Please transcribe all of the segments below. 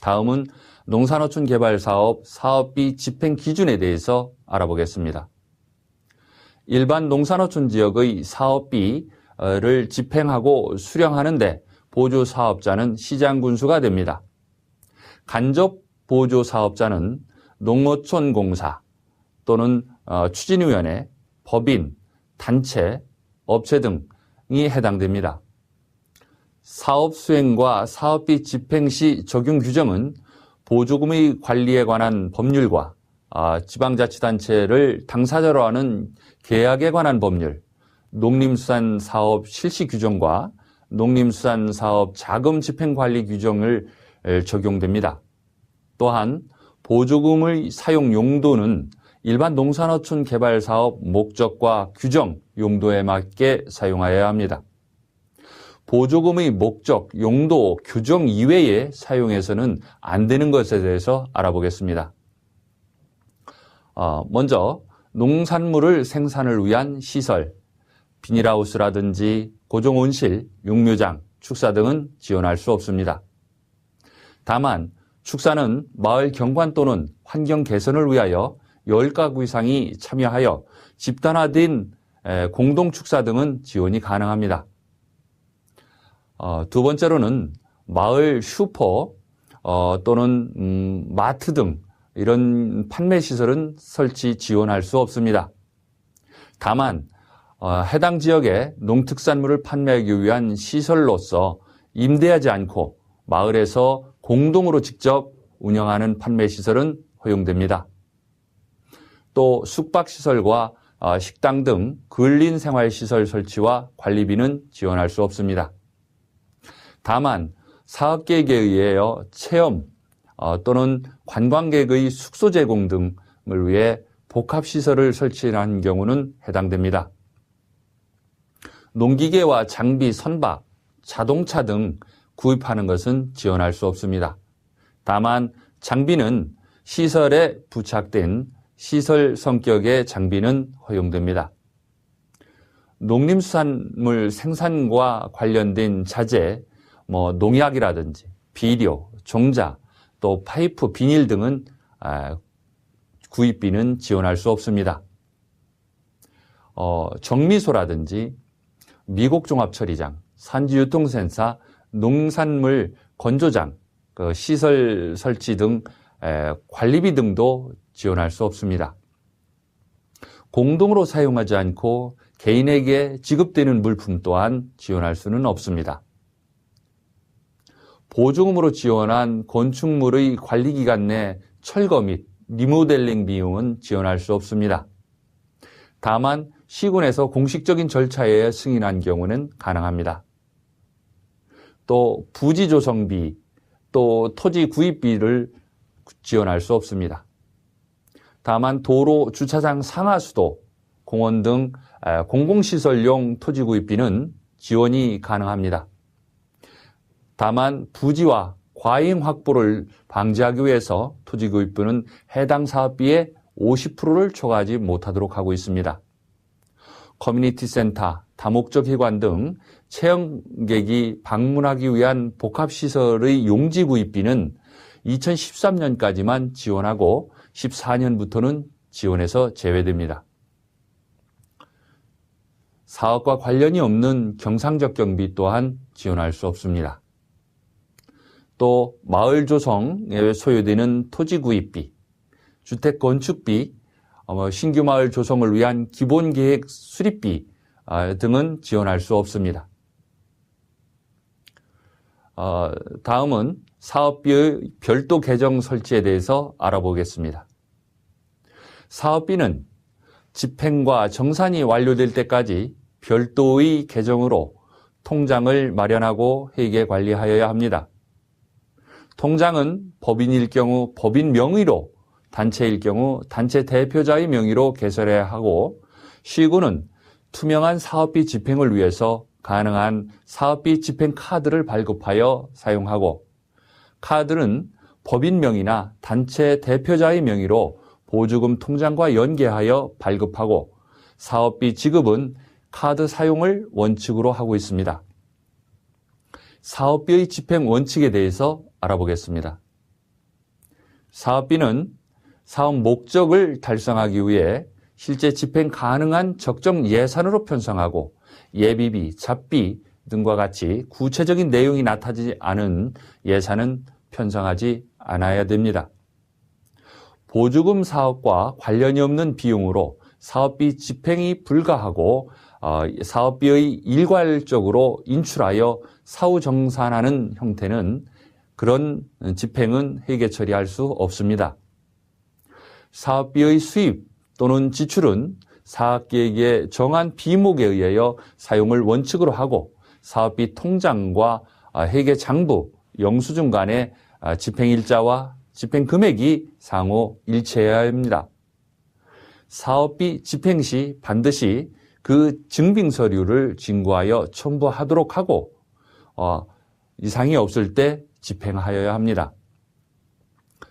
다음은 농산어촌개발사업 사업비 집행 기준에 대해서 알아보겠습니다. 일반 농산어촌 지역의 사업비를 집행하고 수령하는데 보조사업자는 시장군수가 됩니다. 간접보조사업자는 농어촌공사 또는 추진위원회, 법인, 단체, 업체 등이 해당됩니다. 사업 수행과 사업비 집행 시 적용 규정은 보조금의 관리에 관한 법률과 지방자치단체를 당사자로 하는 계약에 관한 법률, 농림수산사업 실시 규정과 농림수산사업 자금 집행 관리 규정을 적용됩니다. 또한 보조금의 사용 용도는 일반 농산어촌 개발 사업 목적과 규정, 용도에 맞게 사용하여야 합니다. 보조금의 목적, 용도, 규정 이외에 사용해서는 안 되는 것에 대해서 알아보겠습니다. 먼저 농산물을 생산을 위한 시설, 비닐하우스라든지 고정온실, 육묘장, 축사 등은 지원할 수 없습니다. 다만 축사는 마을 경관 또는 환경 개선을 위하여 10가구 이상이 참여하여 집단화된 공동축사 등은 지원이 가능합니다. 두 번째로는 마을 슈퍼 또는 마트 등 이런 판매시설은 설치 지원할 수 없습니다. 다만 해당 지역에 농특산물을 판매하기 위한 시설로서 임대하지 않고 마을에서 공동으로 직접 운영하는 판매시설은 허용됩니다. 또 숙박시설과 식당 등 근린생활시설 설치와 관리비는 지원할 수 없습니다. 다만 사업계획에 의하여 체험 또는 관광객의 숙소 제공 등을 위해 복합시설을 설치하는 경우는 해당됩니다. 농기계와 장비, 선박, 자동차 등 구입하는 것은 지원할 수 없습니다. 다만 장비는 시설에 부착된 시설 성격의 장비는 허용됩니다. 농림수산물 생산과 관련된 자재, 농약이라든지 비료, 종자, 또 파이프, 비닐 등은 구입비는 지원할 수 없습니다. 정미소라든지 미곡종합처리장, 산지유통센터, 농산물 건조장, 시설 설치 등 관리비 등도 지원할 수 없습니다. 공동으로 사용하지 않고 개인에게 지급되는 물품 또한 지원할 수는 없습니다. 보조금으로 지원한 건축물의 관리기간 내 철거 및 리모델링 비용은 지원할 수 없습니다. 다만 시군에서 공식적인 절차에 승인한 경우는 가능합니다. 또 부지 조성비, 또 토지 구입비를 지원할 수 없습니다. 다만 도로, 주차장 상하수도, 공원 등 공공시설용 토지 구입비는 지원이 가능합니다. 다만 부지와 과잉 확보를 방지하기 위해서 토지 구입비는 해당 사업비의 50%를 초과하지 못하도록 하고 있습니다. 커뮤니티 센터, 다목적 회관 등 체험객이 방문하기 위한 복합시설의 용지 구입비는 2013년까지만 지원하고 14년부터는 지원에서 제외됩니다. 사업과 관련이 없는 경상적 경비 또한 지원할 수 없습니다. 또 마을 조성에 소요되는 토지 구입비, 주택 건축비, 신규 마을 조성을 위한 기본계획 수립비 등은 지원할 수 없습니다. 다음은 사업비의 별도 계정 설치에 대해서 알아보겠습니다. 사업비는 집행과 정산이 완료될 때까지 별도의 계정으로 통장을 마련하고 회계 관리하여야 합니다. 통장은 법인일 경우 법인 명의로, 단체일 경우 단체 대표자의 명의로 개설해야 하고, 시군은 투명한 사업비 집행을 위해서 가능한 사업비 집행 카드를 발급하여 사용하고, 카드는 법인 명의나 단체 대표자의 명의로 보조금 통장과 연계하여 발급하고, 사업비 지급은 카드 사용을 원칙으로 하고 있습니다. 사업비의 집행 원칙에 대해서 알아보겠습니다. 사업비는 사업 목적을 달성하기 위해 실제 집행 가능한 적정 예산으로 편성하고 예비비, 잡비 등과 같이 구체적인 내용이 나타나지 않은 예산은 편성하지 않아야 됩니다. 보조금 사업과 관련이 없는 비용으로 사업비 집행이 불가하고 사업비의 일괄적으로 인출하여 사후 정산하는 형태는 그런 집행은 회계 처리할 수 없습니다. 사업비의 수입 또는 지출은 사업계획의 정한 비목에 의하여 사용을 원칙으로 하고 사업비 통장과 회계 장부, 영수증 간의 집행일자와 집행금액이 상호 일치해야 합니다. 사업비 집행 시 반드시 그 증빙서류를 진구하여 첨부하도록 하고 이상이 없을 때 집행하여야 합니다.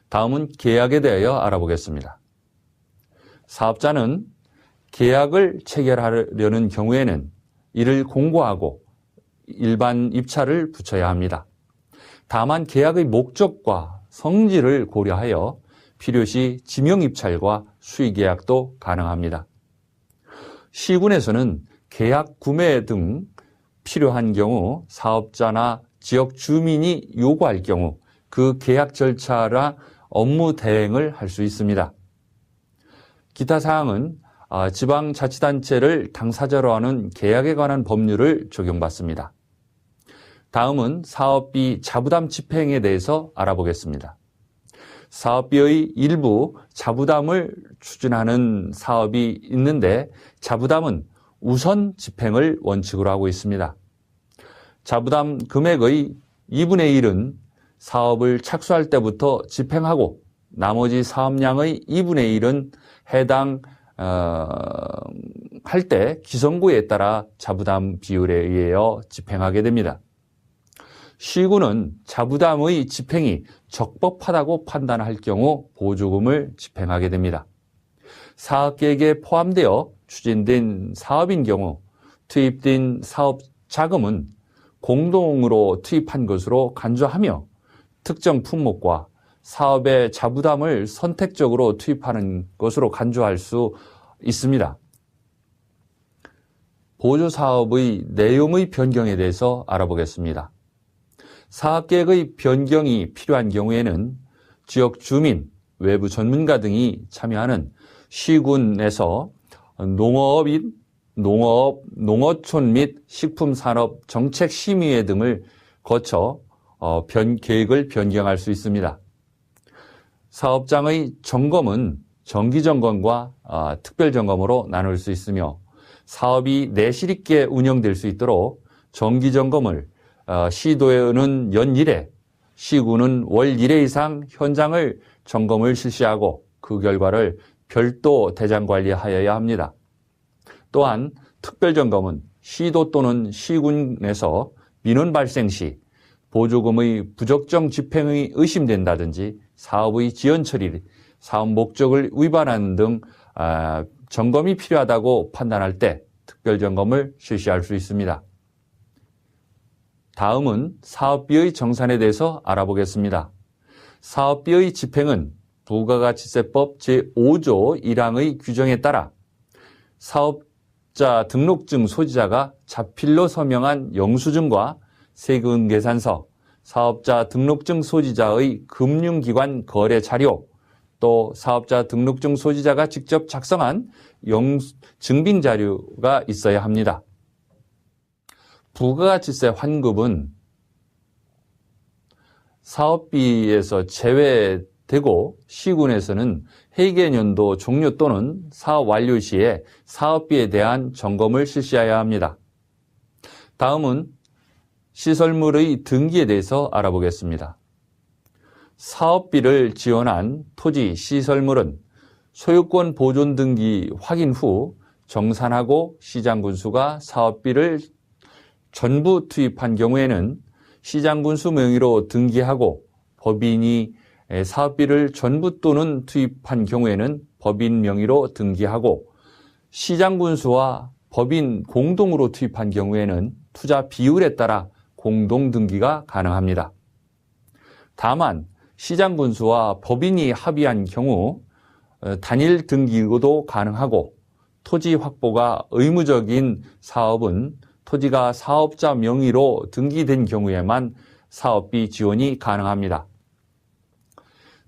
다음은 계약에 대하여 알아보겠습니다. 사업자는 계약을 체결하려는 경우에는 이를 공고하고 일반 입찰을 붙여야 합니다. 다만 계약의 목적과 성질을 고려하여 필요시 지명 입찰과 수의 계약도 가능합니다. 시군에서는 계약 구매 등 필요한 경우 사업자나 지역 주민이 요구할 경우 그 계약 절차라 업무 대행을 할 수 있습니다. 기타 사항은 지방자치단체를 당사자로 하는 계약에 관한 법률을 적용받습니다. 다음은 사업비 자부담 집행에 대해서 알아보겠습니다. 사업비의 일부 자부담을 추진하는 사업이 있는데 자부담은 우선 집행을 원칙으로 하고 있습니다. 자부담 금액의 2분의 1은 사업을 착수할 때부터 집행하고 나머지 사업량의 2분의 1은 해당 할 때 기성구에 따라 자부담 비율에 의하여 집행하게 됩니다. 시군은 자부담의 집행이 적법하다고 판단할 경우 보조금을 집행하게 됩니다. 사업계획에 포함되어 추진된 사업인 경우 투입된 사업 자금은 공동으로 투입한 것으로 간주하며 특정 품목과 사업의 자부담을 선택적으로 투입하는 것으로 간주할 수 있습니다. 보조사업의 내용의 변경에 대해서 알아보겠습니다. 사업계획의 변경이 필요한 경우에는 지역 주민, 외부 전문가 등이 참여하는 시군에서 농어업인 농어촌 및 식품산업 정책심의회 등을 거쳐 계획을 변경할 수 있습니다. 사업장의 점검은 정기점검과 특별점검으로 나눌 수 있으며 사업이 내실 있게 운영될 수 있도록 정기점검을 시도에는 연 1회, 시군은 월 1회 이상 현장을 점검을 실시하고 그 결과를 별도 대장관리하여야 합니다. 또한 특별점검은 시도 또는 시군에서 민원 발생 시 보조금의 부적정 집행이 의심된다든지 사업의 지연 처리, 사업 목적을 위반하는 등 점검이 필요하다고 판단할 때 특별점검을 실시할 수 있습니다. 다음은 사업비의 정산에 대해서 알아보겠습니다. 사업비의 집행은 부가가치세법 제5조 1항의 규정에 따라 사업자 등록증 소지자가 자필로 서명한 영수증과 세금 계산서, 사업자 등록증 소지자의 금융기관 거래 자료, 또 사업자 등록증 소지자가 직접 작성한 증빙 자료가 있어야 합니다. 부가가치세 환급은 사업비에서 제외되고 시군에서는 회계연도 종료 또는 사업 완료 시에 사업비에 대한 점검을 실시해야 합니다. 다음은 시설물의 등기에 대해서 알아보겠습니다. 사업비를 지원한 토지 시설물은 소유권 보존 등기 확인 후 정산하고 시장군수가 사업비를 전부 투입한 경우에는 시장군수 명의로 등기하고 법인이 사업비를 전부 또는 투입한 경우에는 법인 명의로 등기하고 시장군수와 법인 공동으로 투입한 경우에는 투자 비율에 따라 공동 등기가 가능합니다. 다만 시장군수와 법인이 합의한 경우 단일 등기도 가능하고 토지 확보가 의무적인 사업은 토지가 사업자 명의로 등기된 경우에만 사업비 지원이 가능합니다.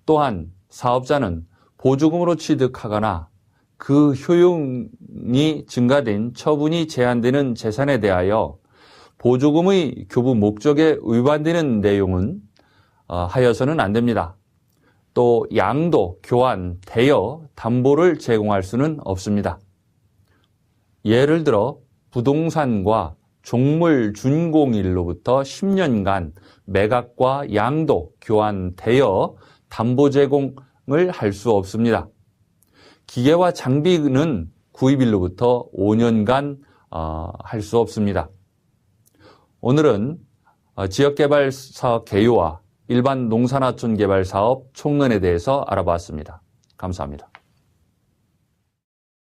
또한 사업자는 보조금으로 취득하거나 그 효용이 증가된 처분이 제한되는 재산에 대하여 보조금의 교부 목적에 위반되는 내용은 하여서는 안 됩니다. 또 양도, 교환, 대여, 담보를 제공할 수는 없습니다. 예를 들어 부동산과 종물 준공일로부터 10년간 매각과 양도, 교환, 대여, 담보 제공을 할 수 없습니다. 기계와 장비는 구입일로부터 5년간 할 수 없습니다. 오늘은 지역개발 사업 개요와 일반 농산하촌 개발 사업 총론에 대해서 알아봤습니다. 감사합니다.